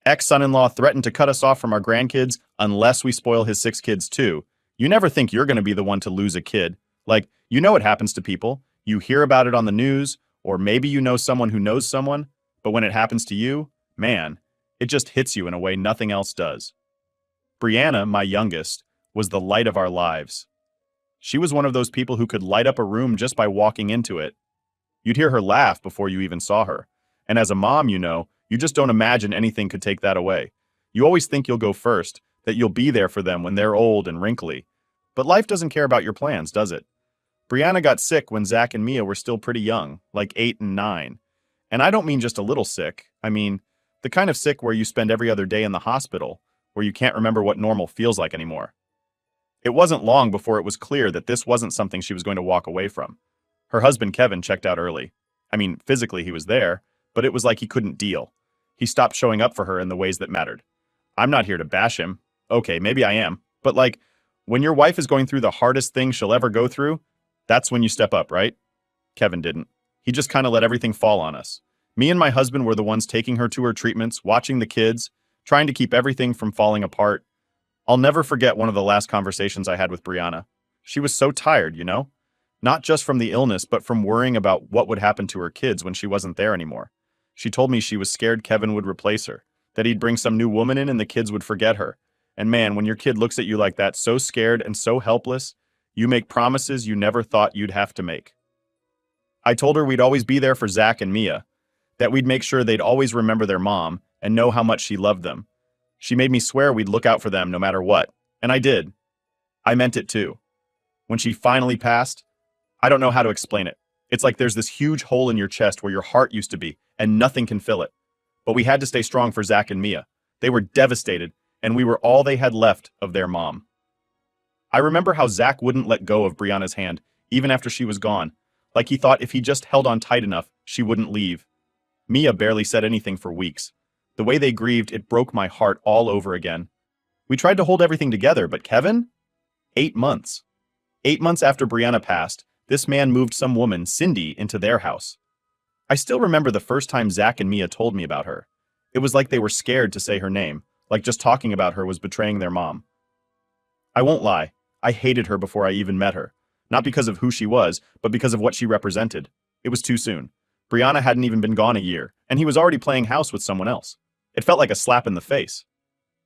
Ex-son-in-law threatened to cut us off from our grandkids unless we spoil his 6 kids too. You never think you're going to be the one to lose a kid. Like, you know what happens to people. You hear about it on the news, or maybe you know someone who knows someone, but when it happens to you, man, it just hits you in a way nothing else does. Brianna, my youngest, was the light of our lives. She was one of those people who could light up a room just by walking into it. You'd hear her laugh before you even saw her. And as a mom, you just don't imagine anything could take that away. You always think you'll go first, that you'll be there for them when they're old and wrinkly. But life doesn't care about your plans, does it? Brianna got sick when Zach and Mia were still pretty young, like 8 and 9. And I don't mean just a little sick. I mean, the kind of sick where you spend every other day in the hospital, where you can't remember what normal feels like anymore. It wasn't long before it was clear that this wasn't something she was going to walk away from. Her husband Kevin checked out early. I mean, physically he was there, but it was like he couldn't deal. He stopped showing up for her in the ways that mattered. I'm not here to bash him. Okay, maybe I am. But like, when your wife is going through the hardest thing she'll ever go through, that's when you step up, right? Kevin didn't. He just kind of let everything fall on us. Me and my husband were the ones taking her to her treatments, watching the kids, trying to keep everything from falling apart. I'll never forget one of the last conversations I had with Brianna. She was so tired, Not just from the illness, but from worrying about what would happen to her kids when she wasn't there anymore. She told me she was scared Kevin would replace her, that he'd bring some new woman in and the kids would forget her. And man, when your kid looks at you like that, so scared and so helpless, you make promises you never thought you'd have to make. I told her we'd always be there for Zach and Mia, that we'd make sure they'd always remember their mom and know how much she loved them. She made me swear we'd look out for them no matter what, and I did. I meant it too. When she finally passed, I don't know how to explain it. It's like there's this huge hole in your chest where your heart used to be, and nothing can fill it. But we had to stay strong for Zach and Mia. They were devastated, and we were all they had left of their mom. I remember how Zach wouldn't let go of Brianna's hand, even after she was gone, like he thought if he just held on tight enough, she wouldn't leave. Mia barely said anything for weeks. The way they grieved, it broke my heart all over again. We tried to hold everything together, but Kevin? 8 months. 8 months after Brianna passed, this man moved some woman, Cindy, into their house. I still remember the first time Zach and Mia told me about her. It was like they were scared to say her name, like just talking about her was betraying their mom. I won't lie, I hated her before I even met her. Not because of who she was, but because of what she represented. It was too soon. Brianna hadn't even been gone a year, and he was already playing house with someone else. It felt like a slap in the face.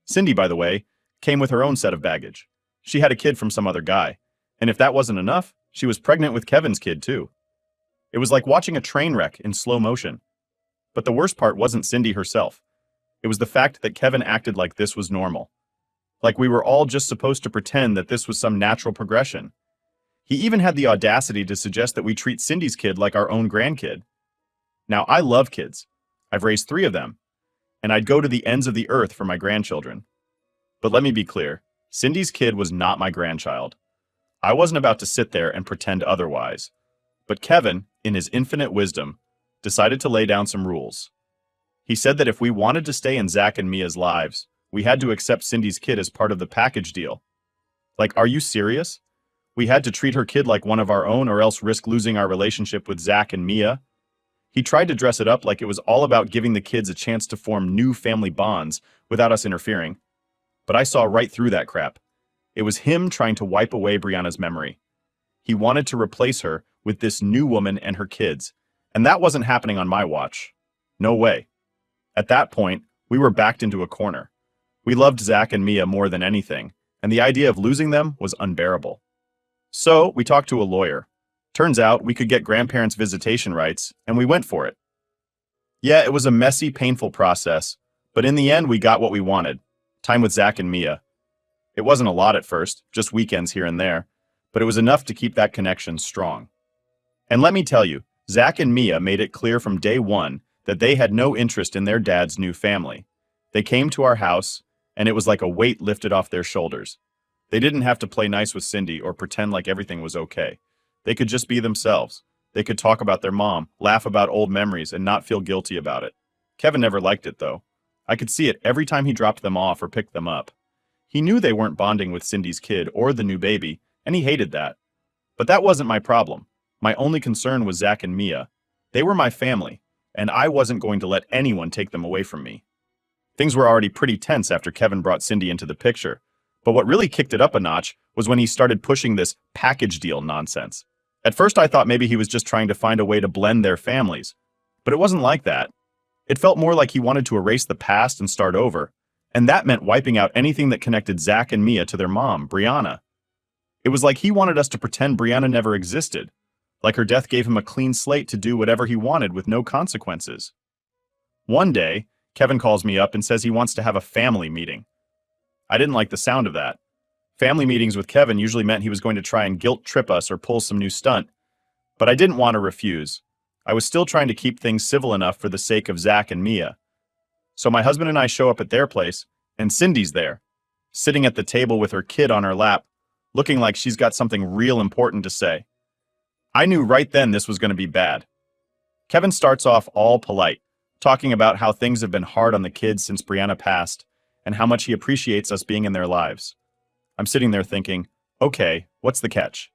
Cindy, by the way, came with her own set of baggage. She had a kid from some other guy, and if that wasn't enough, she was pregnant with Kevin's kid too. It was like watching a train wreck in slow motion. But the worst part wasn't Cindy herself. It was the fact that Kevin acted like this was normal. Like we were all just supposed to pretend that this was some natural progression. He even had the audacity to suggest that we treat Cindy's kid like our own grandkid. Now, I love kids. I've raised 3 of them, and I'd go to the ends of the earth for my grandchildren. But let me be clear, Cindy's kid was not my grandchild. I wasn't about to sit there and pretend otherwise. But Kevin, in his infinite wisdom, decided to lay down some rules. He said that if we wanted to stay in Zach and Mia's lives, we had to accept Cindy's kid as part of the package deal. Like, are you serious? We had to treat her kid like one of our own or else risk losing our relationship with Zach and Mia? He tried to dress it up like it was all about giving the kids a chance to form new family bonds without us interfering. But I saw right through that crap. It was him trying to wipe away Brianna's memory. He wanted to replace her with this new woman and her kids, and that wasn't happening on my watch. No way. At that point, we were backed into a corner. We loved Zach and Mia more than anything, and the idea of losing them was unbearable. So, we talked to a lawyer. Turns out we could get grandparents' visitation rights, and we went for it. Yeah, it was a messy, painful process, but in the end we got what we wanted. Time with Zach and Mia. It wasn't a lot at first, just weekends here and there, but it was enough to keep that connection strong. And let me tell you, Zach and Mia made it clear from day one that they had no interest in their dad's new family. They came to our house, and it was like a weight lifted off their shoulders. They didn't have to play nice with Cindy or pretend like everything was okay. They could just be themselves. They could talk about their mom, laugh about old memories, and not feel guilty about it. Kevin never liked it, though. I could see it every time he dropped them off or picked them up. He knew they weren't bonding with Cindy's kid or the new baby, and he hated that. But that wasn't my problem. My only concern was Zach and Mia. They were my family, and I wasn't going to let anyone take them away from me. Things were already pretty tense after Kevin brought Cindy into the picture, but what really kicked it up a notch was when he started pushing this package deal nonsense. At first I thought maybe he was just trying to find a way to blend their families, but it wasn't like that. It felt more like he wanted to erase the past and start over, and that meant wiping out anything that connected Zach and Mia to their mom, Brianna. It was like he wanted us to pretend Brianna never existed, like her death gave him a clean slate to do whatever he wanted with no consequences. One day, Kevin calls me up and says he wants to have a family meeting. I didn't like the sound of that. Family meetings with Kevin usually meant he was going to try and guilt trip us or pull some new stunt, but I didn't want to refuse. I was still trying to keep things civil enough for the sake of Zach and Mia. So my husband and I show up at their place, and Cindy's there, sitting at the table with her kid on her lap, looking like she's got something real important to say. I knew right then this was going to be bad. Kevin starts off all polite, talking about how things have been hard on the kids since Brianna passed, and how much he appreciates us being in their lives. I'm sitting there thinking, okay, what's the catch?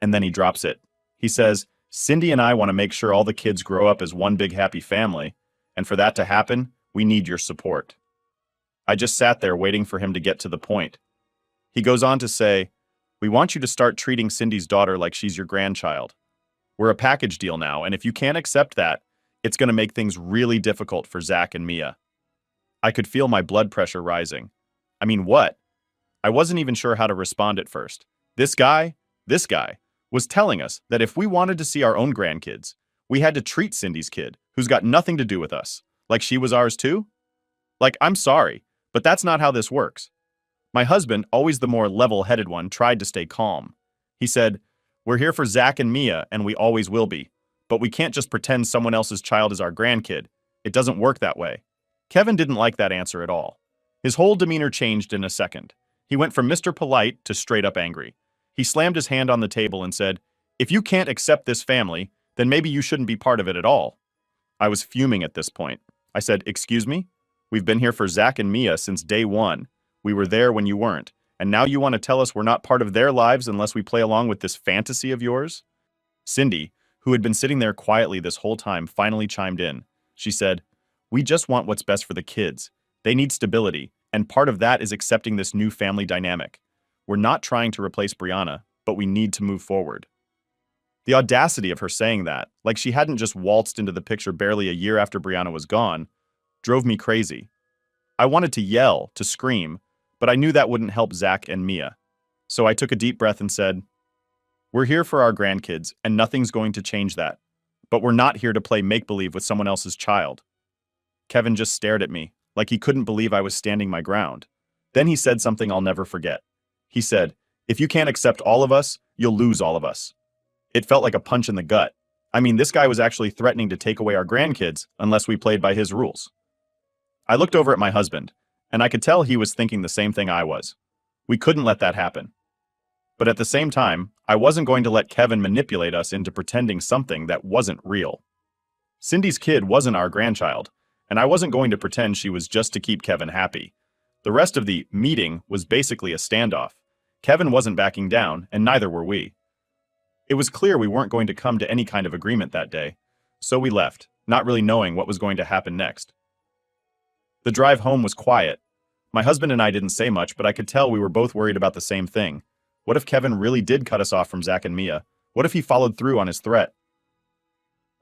And then he drops it. He says, Cindy and I want to make sure all the kids grow up as one big happy family, and for that to happen, we need your support. I just sat there waiting for him to get to the point. He goes on to say, we want you to start treating Cindy's daughter like she's your grandchild. We're a package deal now, and if you can't accept that, it's going to make things really difficult for Zach and Mia. I could feel my blood pressure rising. I mean, what? I wasn't even sure how to respond at first. This guy was telling us that if we wanted to see our own grandkids, we had to treat Cindy's kid, who's got nothing to do with us, like she was ours too? Like, I'm sorry, but that's not how this works. My husband, always the more level-headed one, tried to stay calm. He said, we're here for Zach and Mia, and we always will be. But we can't just pretend someone else's child is our grandkid. It doesn't work that way. Kevin didn't like that answer at all. His whole demeanor changed in a second. He went from Mr. Polite to straight up angry. He slammed his hand on the table and said, if you can't accept this family, then maybe you shouldn't be part of it at all. I was fuming at this point. I said, excuse me? We've been here for Zach and Mia since day one. We were there when you weren't. And now you want to tell us we're not part of their lives unless we play along with this fantasy of yours? Cindy, who had been sitting there quietly this whole time, finally chimed in. She said, we just want what's best for the kids. They need stability, and part of that is accepting this new family dynamic. We're not trying to replace Brianna, but we need to move forward. The audacity of her saying that, like she hadn't just waltzed into the picture barely a year after Brianna was gone, drove me crazy. I wanted to yell, to scream, but I knew that wouldn't help Zach and Mia. So I took a deep breath and said, we're here for our grandkids, and nothing's going to change that. But we're not here to play make-believe with someone else's child. Kevin just stared at me, like he couldn't believe I was standing my ground. Then he said something I'll never forget. He said, if you can't accept all of us, you'll lose all of us. It felt like a punch in the gut. I mean, this guy was actually threatening to take away our grandkids unless we played by his rules. I looked over at my husband, and I could tell he was thinking the same thing I was. We couldn't let that happen. But at the same time, I wasn't going to let Kevin manipulate us into pretending something that wasn't real. Cindy's kid wasn't our grandchild, and I wasn't going to pretend she was just to keep Kevin happy. The rest of the meeting was basically a standoff. Kevin wasn't backing down, and neither were we. It was clear we weren't going to come to any kind of agreement that day, so we left, not really knowing what was going to happen next. The drive home was quiet. My husband and I didn't say much, but I could tell we were both worried about the same thing. What if Kevin really did cut us off from Zach and Mia? What if he followed through on his threat?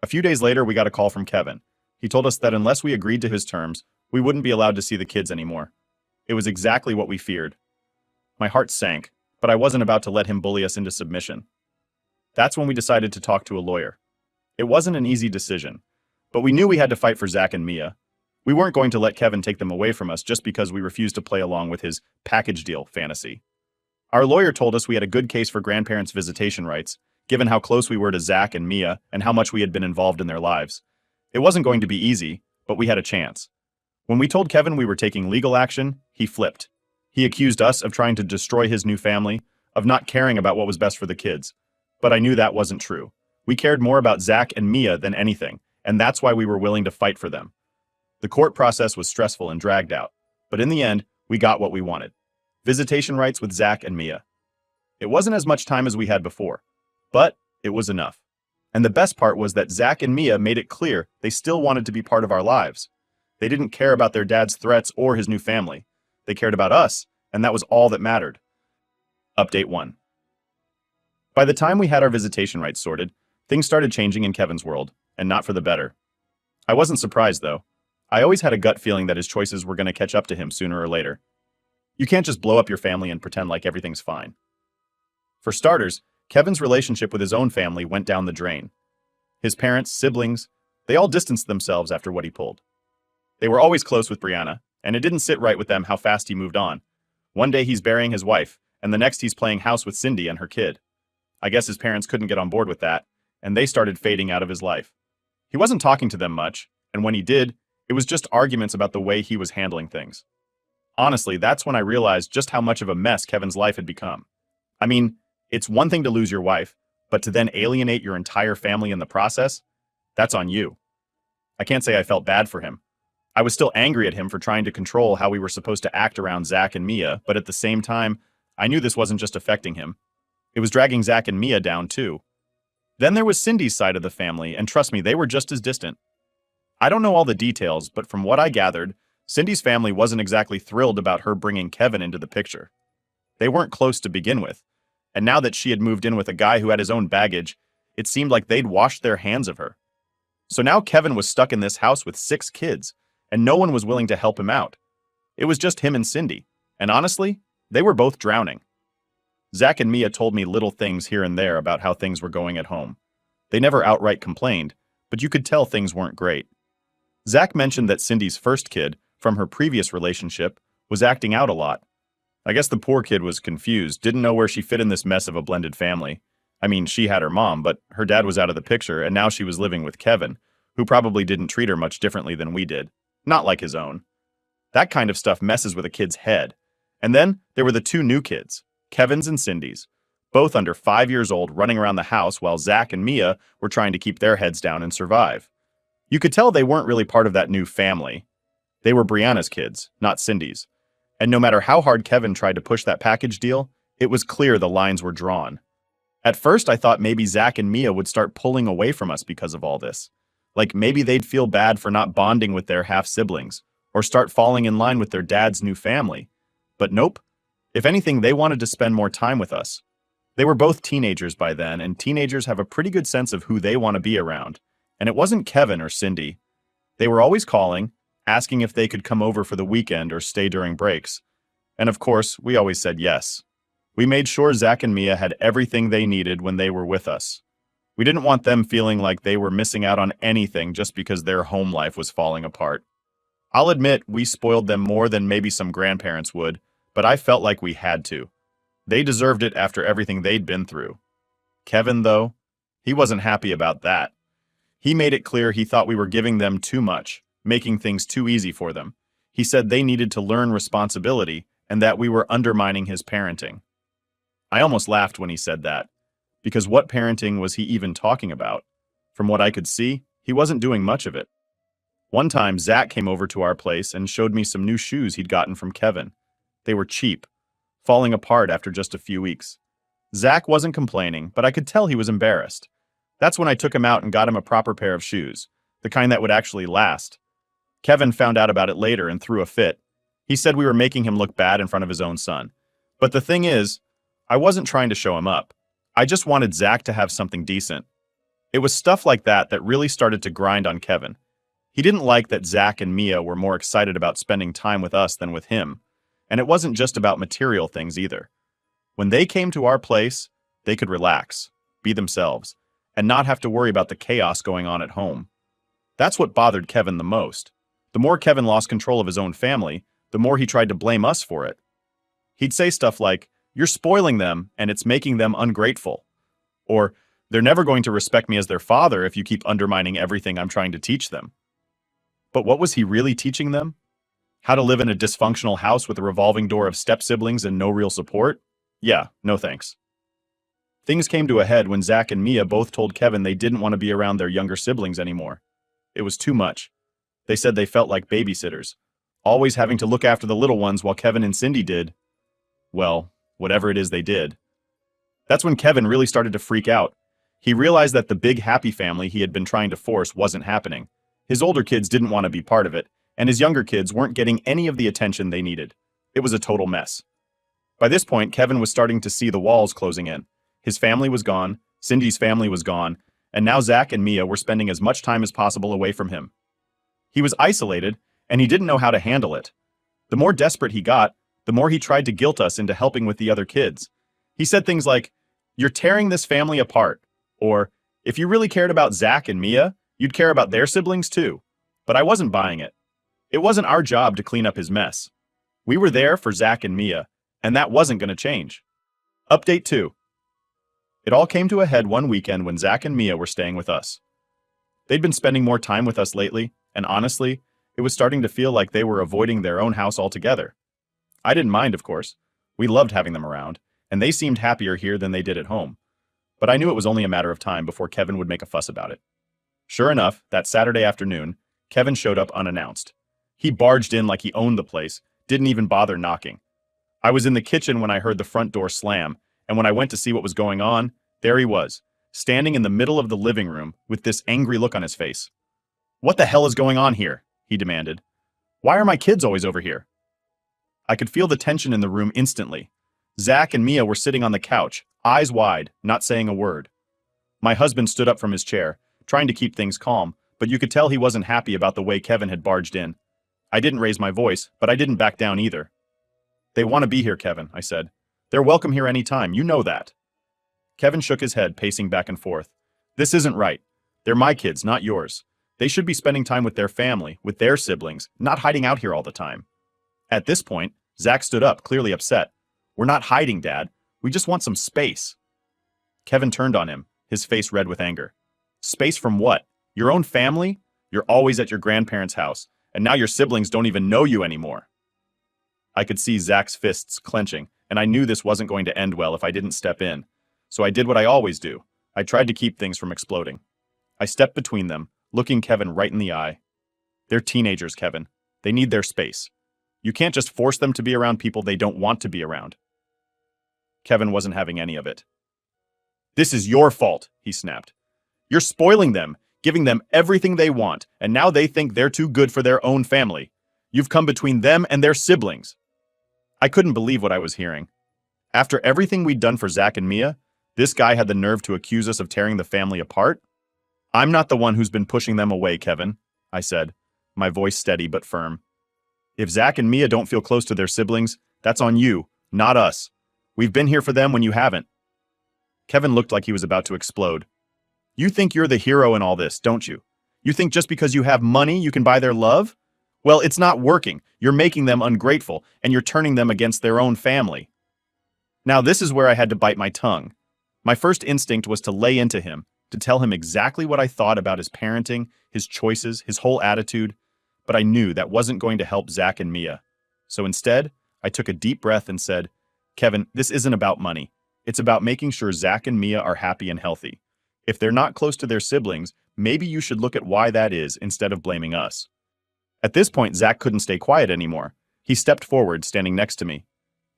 A few days later, we got a call from Kevin. He told us that unless we agreed to his terms, we wouldn't be allowed to see the kids anymore. It was exactly what we feared. My heart sank, but I wasn't about to let him bully us into submission. That's when we decided to talk to a lawyer. It wasn't an easy decision, but we knew we had to fight for Zach and Mia. We weren't going to let Kevin take them away from us just because we refused to play along with his package deal fantasy. Our lawyer told us we had a good case for grandparents' visitation rights, given how close we were to Zach and Mia and how much we had been involved in their lives. It wasn't going to be easy, but we had a chance. When we told Kevin we were taking legal action, he flipped. He accused us of trying to destroy his new family, of not caring about what was best for the kids. But I knew that wasn't true. We cared more about Zach and Mia than anything, and that's why we were willing to fight for them. The court process was stressful and dragged out, but in the end, we got what we wanted. Visitation rights with Zach and Mia. It wasn't as much time as we had before, but it was enough. And the best part was that Zach and Mia made it clear they still wanted to be part of our lives. They didn't care about their dad's threats or his new family. They cared about us, and that was all that mattered. Update 1. By the time we had our visitation rights sorted, things started changing in Kevin's world, and not for the better. I wasn't surprised, though. I always had a gut feeling that his choices were going to catch up to him sooner or later. You can't just blow up your family and pretend like everything's fine. For starters, Kevin's relationship with his own family went down the drain. His parents, siblings, they all distanced themselves after what he pulled. They were always close with Brianna, and it didn't sit right with them how fast he moved on. One day he's burying his wife, and the next he's playing house with Cindy and her kid. I guess his parents couldn't get on board with that, and they started fading out of his life. He wasn't talking to them much, and when he did, it was just arguments about the way he was handling things. Honestly, that's when I realized just how much of a mess Kevin's life had become. I mean, it's one thing to lose your wife, but to then alienate your entire family in the process? That's on you. I can't say I felt bad for him. I was still angry at him for trying to control how we were supposed to act around Zach and Mia, but at the same time, I knew this wasn't just affecting him. It was dragging Zach and Mia down too. Then there was Cindy's side of the family, and trust me, they were just as distant. I don't know all the details, but from what I gathered, Cindy's family wasn't exactly thrilled about her bringing Kevin into the picture. They weren't close to begin with, and now that she had moved in with a guy who had his own baggage, it seemed like they'd washed their hands of her. So now Kevin was stuck in this house with 6 kids, and no one was willing to help him out. It was just him and Cindy, and honestly, they were both drowning. Zach and Mia told me little things here and there about how things were going at home. They never outright complained, but you could tell things weren't great. Zach mentioned that Cindy's first kid, from her previous relationship, was acting out a lot. I guess the poor kid was confused, didn't know where she fit in this mess of a blended family. I mean, she had her mom, but her dad was out of the picture, and now she was living with Kevin, who probably didn't treat her much differently than we did. Not like his own. That kind of stuff messes with a kid's head. And then there were the 2 new kids, Kevin's and Cindy's, both under 5 years old, running around the house while Zach and Mia were trying to keep their heads down and survive. You could tell they weren't really part of that new family. They were Brianna's kids, not Cindy's. And no matter how hard Kevin tried to push that package deal, it was clear the lines were drawn. At first, I thought maybe Zach and Mia would start pulling away from us because of all this. Like maybe they'd feel bad for not bonding with their half-siblings, or start falling in line with their dad's new family. But nope. If anything, they wanted to spend more time with us. They were both teenagers by then, and teenagers have a pretty good sense of who they want to be around. And it wasn't Kevin or Cindy. They were always calling, asking if they could come over for the weekend or stay during breaks. And of course, we always said yes. We made sure Zach and Mia had everything they needed when they were with us. We didn't want them feeling like they were missing out on anything just because their home life was falling apart. I'll admit we spoiled them more than maybe some grandparents would, but I felt like we had to. They deserved it after everything they'd been through. Kevin, though, he wasn't happy about that. He made it clear he thought we were giving them too much, making things too easy for them. He said they needed to learn responsibility and that we were undermining his parenting. I almost laughed when he said that, because what parenting was he even talking about? From what I could see, he wasn't doing much of it. One time, Zach came over to our place and showed me some new shoes he'd gotten from Kevin. They were cheap, falling apart after just a few weeks. Zach wasn't complaining, but I could tell he was embarrassed. That's when I took him out and got him a proper pair of shoes, the kind that would actually last. Kevin found out about it later and threw a fit. He said we were making him look bad in front of his own son. But the thing is, I wasn't trying to show him up. I just wanted Zach to have something decent. It was stuff like that that really started to grind on Kevin. He didn't like that Zach and Mia were more excited about spending time with us than with him. And it wasn't just about material things either. When they came to our place, they could relax, be themselves, and not have to worry about the chaos going on at home. That's what bothered Kevin the most. The more Kevin lost control of his own family, the more he tried to blame us for it. He'd say stuff like, "You're spoiling them, and it's making them ungrateful." Or, "They're never going to respect me as their father if you keep undermining everything I'm trying to teach them." But what was he really teaching them? How to live in a dysfunctional house with a revolving door of step-siblings and no real support? Yeah, no thanks. Things came to a head when Zach and Mia both told Kevin they didn't want to be around their younger siblings anymore. It was too much. They said they felt like babysitters, always having to look after the little ones while Kevin and Cindy did, well, whatever it is they did. That's when Kevin really started to freak out. He realized that the big happy family he had been trying to force wasn't happening. His older kids didn't want to be part of it, and his younger kids weren't getting any of the attention they needed. It was a total mess. By this point, Kevin was starting to see the walls closing in. His family was gone, Cindy's family was gone, and now Zach and Mia were spending as much time as possible away from him. He was isolated, and he didn't know how to handle it. The more desperate he got, the more he tried to guilt us into helping with the other kids. He said things like, "You're tearing this family apart," or, "If you really cared about Zach and Mia, you'd care about their siblings too." But I wasn't buying it. It wasn't our job to clean up his mess. We were there for Zach and Mia, and that wasn't going to change. Update 2. It all came to a head one weekend when Zach and Mia were staying with us. They'd been spending more time with us lately, and honestly, it was starting to feel like they were avoiding their own house altogether. I didn't mind, of course. We loved having them around, and they seemed happier here than they did at home. But I knew it was only a matter of time before Kevin would make a fuss about it. Sure enough, that Saturday afternoon, Kevin showed up unannounced. He barged in like he owned the place, didn't even bother knocking. I was in the kitchen when I heard the front door slam, and when I went to see what was going on, there he was, standing in the middle of the living room with this angry look on his face. "What the hell is going on here?" he demanded. "Why are my kids always over here?" I could feel the tension in the room instantly. Zach and Mia were sitting on the couch, eyes wide, not saying a word. My husband stood up from his chair, trying to keep things calm, but you could tell he wasn't happy about the way Kevin had barged in. I didn't raise my voice, but I didn't back down either. "They want to be here, Kevin," I said. "They're welcome here any time, you know that." Kevin shook his head, pacing back and forth. "This isn't right. They're my kids, not yours. They should be spending time with their family, with their siblings, not hiding out here all the time." At this point, Zach stood up, clearly upset. "We're not hiding, Dad. We just want some space." Kevin turned on him, his face red with anger. "Space from what? Your own family? You're always at your grandparents' house, and now your siblings don't even know you anymore." I could see Zach's fists clenching, and I knew this wasn't going to end well if I didn't step in. So I did what I always do. I tried to keep things from exploding. I stepped between them, looking Kevin right in the eye. "They're teenagers, Kevin. They need their space. You can't just force them to be around people they don't want to be around." Kevin wasn't having any of it. "This is your fault," he snapped. "You're spoiling them, giving them everything they want, and now they think they're too good for their own family. You've come between them and their siblings." I couldn't believe what I was hearing. After everything we'd done for Zach and Mia, this guy had the nerve to accuse us of tearing the family apart? "I'm not the one who's been pushing them away, Kevin," I said, my voice steady but firm. "If Zach and Mia don't feel close to their siblings, that's on you, not us. We've been here for them when you haven't." Kevin looked like he was about to explode. "You think you're the hero in all this, don't you? You think just because you have money you can buy their love? Well, it's not working. You're making them ungrateful, and you're turning them against their own family." Now this is where I had to bite my tongue. My first instinct was to lay into him, to tell him exactly what I thought about his parenting, his choices, his whole attitude, but I knew that wasn't going to help Zach and Mia. So instead, I took a deep breath and said, "Kevin, this isn't about money. It's about making sure Zach and Mia are happy and healthy. If they're not close to their siblings, maybe you should look at why that is instead of blaming us." At this point, Zach couldn't stay quiet anymore. He stepped forward, standing next to me.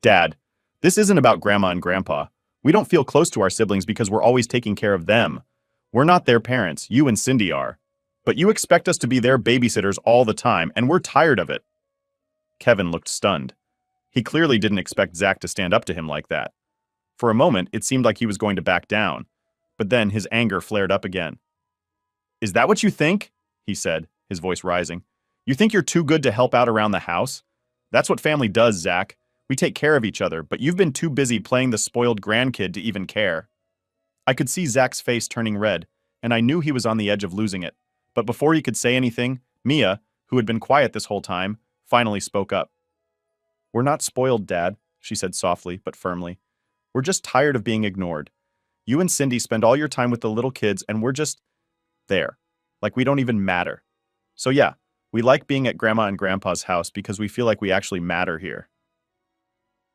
"Dad, this isn't about Grandma and Grandpa. We don't feel close to our siblings because we're always taking care of them. We're not their parents, you and Cindy are. But you expect us to be their babysitters all the time, and we're tired of it." Kevin looked stunned. He clearly didn't expect Zach to stand up to him like that. For a moment, it seemed like he was going to back down, but then his anger flared up again. "Is that what you think?" he said, his voice rising. "You think you're too good to help out around the house? That's what family does, Zach. We take care of each other, but you've been too busy playing the spoiled grandkid to even care." I could see Zach's face turning red, and I knew he was on the edge of losing it. But before he could say anything, Mia, who had been quiet this whole time, finally spoke up. "We're not spoiled, Dad," she said softly but firmly. "We're just tired of being ignored. You and Cindy spend all your time with the little kids, and we're just there, like we don't even matter. So yeah, we like being at Grandma and Grandpa's house because we feel like we actually matter here."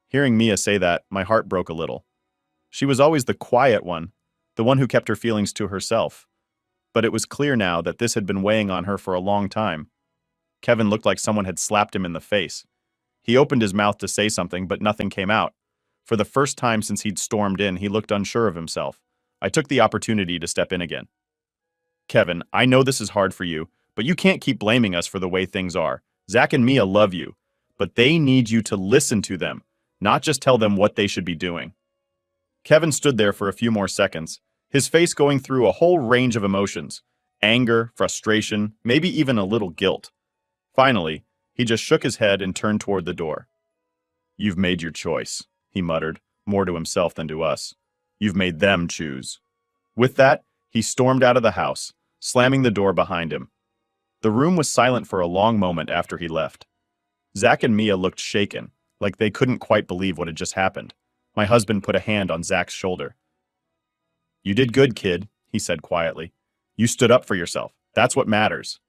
Hearing Mia say that, my heart broke a little. She was always the quiet one, the one who kept her feelings to herself. But it was clear now that this had been weighing on her for a long time. Kevin looked like someone had slapped him in the face. He opened his mouth to say something, but nothing came out. For the first time since he'd stormed in, he looked unsure of himself. I took the opportunity to step in again. "Kevin, I know this is hard for you, but you can't keep blaming us for the way things are. Zach and Mia love you, but they need you to listen to them, not just tell them what they should be doing. Kevin stood there for a few more seconds, his face going through a whole range of emotions: anger, frustration, maybe even a little guilt. Finally, he just shook his head and turned toward the door. "You've made your choice," he muttered, more to himself than to us. "You've made them choose." With that, he stormed out of the house, slamming the door behind him. The room was silent for a long moment after he left. Zach and Mia looked shaken, like they couldn't quite believe what had just happened. My husband put a hand on Zach's shoulder. "You did good, kid," he said quietly. "You stood up for yourself. That's what matters."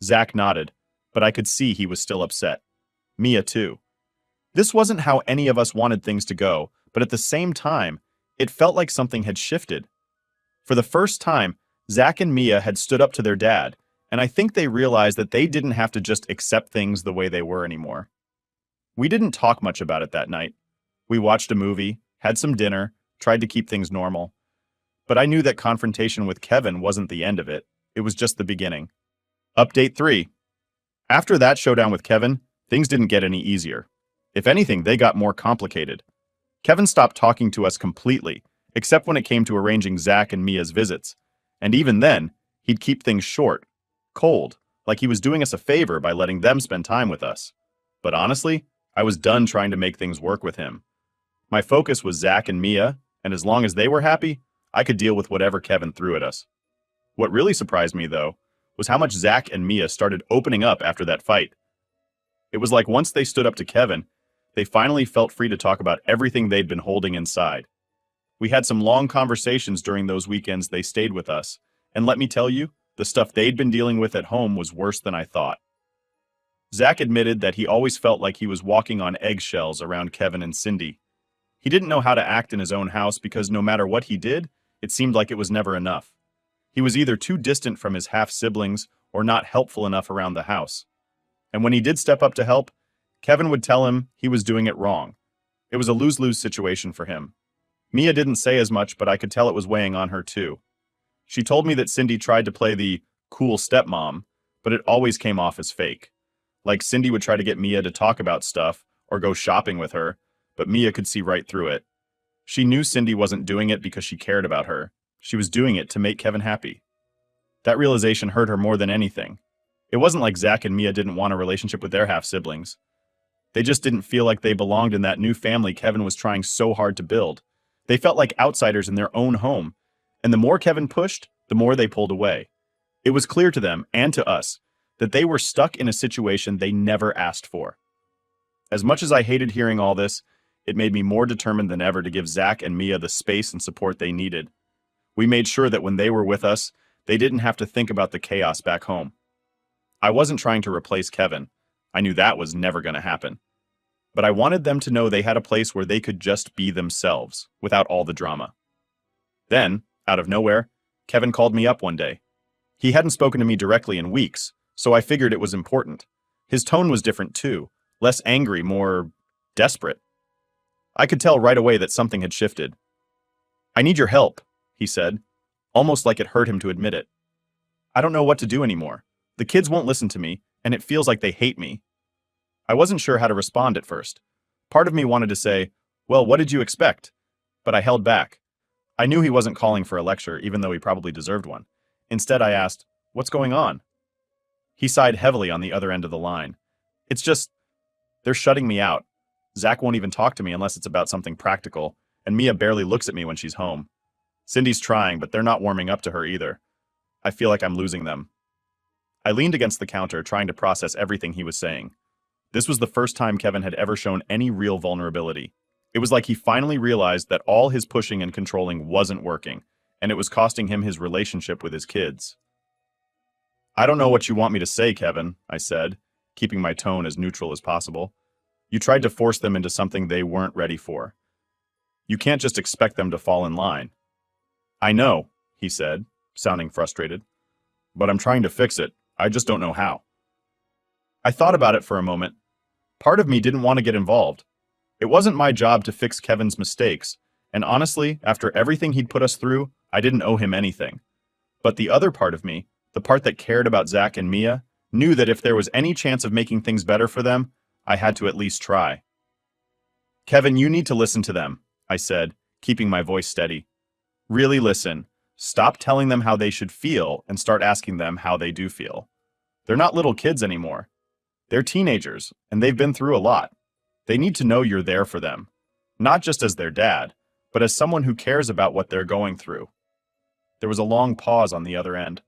Zach nodded, but I could see he was still upset. Mia too. This wasn't how any of us wanted things to go, but at the same time, it felt like something had shifted. For the first time, Zach and Mia had stood up to their dad, and I think they realized that they didn't have to just accept things the way they were anymore. We didn't talk much about it that night. We watched a movie, had some dinner, tried to keep things normal. But I knew that confrontation with Kevin wasn't the end of it. It was just the beginning. Update 3. After that showdown with Kevin, things didn't get any easier. If anything, they got more complicated. Kevin stopped talking to us completely, except when it came to arranging Zach and Mia's visits. And even then, he'd keep things short, cold, like he was doing us a favor by letting them spend time with us. But honestly, I was done trying to make things work with him. My focus was Zach and Mia, and as long as they were happy, I could deal with whatever Kevin threw at us. What really surprised me, though, was how much Zach and Mia started opening up after that fight. It was like once they stood up to Kevin, they finally felt free to talk about everything they'd been holding inside. We had some long conversations during those weekends they stayed with us, and let me tell you, the stuff they'd been dealing with at home was worse than I thought. Zach admitted that he always felt like he was walking on eggshells around Kevin and Cindy. He didn't know how to act in his own house because no matter what he did, it seemed like it was never enough. He was either too distant from his half-siblings or not helpful enough around the house. And when he did step up to help, Kevin would tell him he was doing it wrong. It was a lose-lose situation for him. Mia didn't say as much, but I could tell it was weighing on her too. She told me that Cindy tried to play the cool stepmom, but it always came off as fake. Like Cindy would try to get Mia to talk about stuff or go shopping with her, but Mia could see right through it. She knew Cindy wasn't doing it because she cared about her. She was doing it to make Kevin happy. That realization hurt her more than anything. It wasn't like Zach and Mia didn't want a relationship with their half-siblings. They just didn't feel like they belonged in that new family Kevin was trying so hard to build. They felt like outsiders in their own home, and the more Kevin pushed, the more they pulled away. It was clear to them, and to us, that they were stuck in a situation they never asked for. As much as I hated hearing all this, it made me more determined than ever to give Zach and Mia the space and support they needed. We made sure that when they were with us, they didn't have to think about the chaos back home. I wasn't trying to replace Kevin. I knew that was never going to happen. But I wanted them to know they had a place where they could just be themselves, without all the drama. Then, out of nowhere, Kevin called me up one day. He hadn't spoken to me directly in weeks, so I figured it was important. His tone was different too, less angry, more desperate. I could tell right away that something had shifted. "I need your help," he said, almost like it hurt him to admit it. "I don't know what to do anymore. The kids won't listen to me, and it feels like they hate me." I wasn't sure how to respond at first. Part of me wanted to say, "Well, what did you expect?" But I held back. I knew he wasn't calling for a lecture, even though he probably deserved one. Instead, I asked, "What's going on?" He sighed heavily on the other end of the line. "It's just, they're shutting me out. Zach won't even talk to me unless it's about something practical, and Mia barely looks at me when she's home. Cindy's trying, but they're not warming up to her either. I feel like I'm losing them." I leaned against the counter, trying to process everything he was saying. This was the first time Kevin had ever shown any real vulnerability. It was like he finally realized that all his pushing and controlling wasn't working, and it was costing him his relationship with his kids. "I don't know what you want me to say, Kevin," I said, keeping my tone as neutral as possible. "You tried to force them into something they weren't ready for. You can't just expect them to fall in line." "I know," he said, sounding frustrated. "But I'm trying to fix it. I just don't know how." I thought about it for a moment. Part of me didn't want to get involved. It wasn't my job to fix Kevin's mistakes, and honestly, after everything he'd put us through, I didn't owe him anything. But the other part of me, the part that cared about Zach and Mia, Knew that if there was any chance of making things better for them, I had to at least try. Kevin, you need to listen to them, I said, keeping my voice steady. Really listen. Stop telling them how they should feel and start asking them how they do feel. They're not little kids anymore. They're teenagers, and they've been through a lot. They need to know you're there for them, not just as their dad, but as someone who cares about what they're going through. There was a long pause on the other end.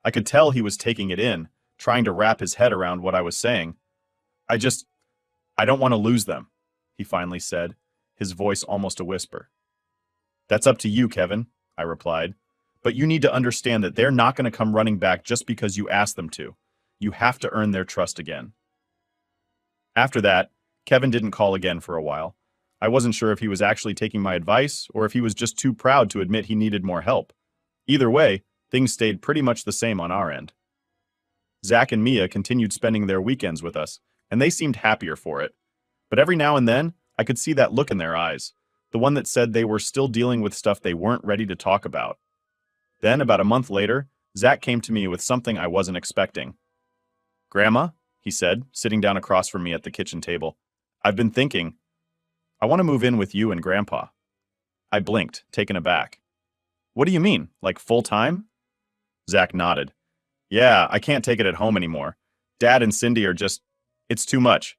I could tell he was taking it in, trying to wrap his head around what I was saying. I don't want to lose them, he finally said, his voice almost a whisper. That's up to you, Kevin, I replied. But you need to understand that they're not going to come running back just because you ask them to. You have to earn their trust again. After that, Kevin didn't call again for a while. I wasn't sure if he was actually taking my advice or if he was just too proud to admit he needed more help. Either way, things stayed pretty much the same on our end. Zach and Mia continued spending their weekends with us, and they seemed happier for it. But every now and then, I could see that look in their eyes, the one that said they were still dealing with stuff they weren't ready to talk about. Then, about a month later, Zach came to me with something I wasn't expecting. "Grandma," he said, sitting down across from me at the kitchen table, "I've been thinking. I want to move in with you and Grandpa." I blinked, taken aback. "What do you mean, like full-time?" Zach nodded. "Yeah, I can't take it at home anymore. Dad and Cindy are just... it's too much.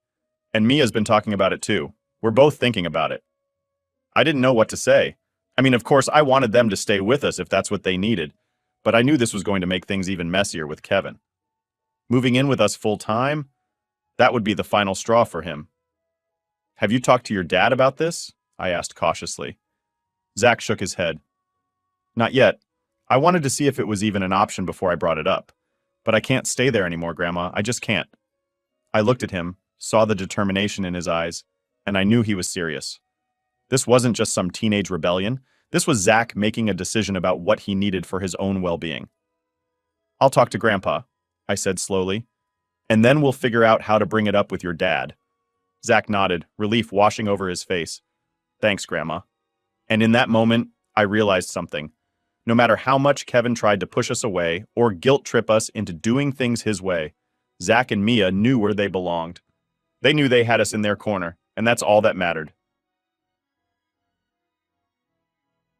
And Mia's been talking about it too. We're both thinking about it." I didn't know what to say. I mean, of course, I wanted them to stay with us if that's what they needed, but I knew this was going to make things even messier with Kevin. Moving in with us full-time? That would be the final straw for him. "Have you talked to your dad about this?" I asked cautiously. Zach shook his head. "Not yet. I wanted to see if it was even an option before I brought it up. But I can't stay there anymore, Grandma. I just can't." I looked at him, saw the determination in his eyes, and I knew he was serious. This wasn't just some teenage rebellion. This was Zach making a decision about what he needed for his own well-being. "I'll talk to Grandpa," I said slowly, "and then we'll figure out how to bring it up with your dad." Zach nodded, relief washing over his face. "Thanks, Grandma." And in that moment, I realized something. No matter how much Kevin tried to push us away or guilt-trip us into doing things his way, Zach and Mia knew where they belonged. They knew they had us in their corner, and that's all that mattered.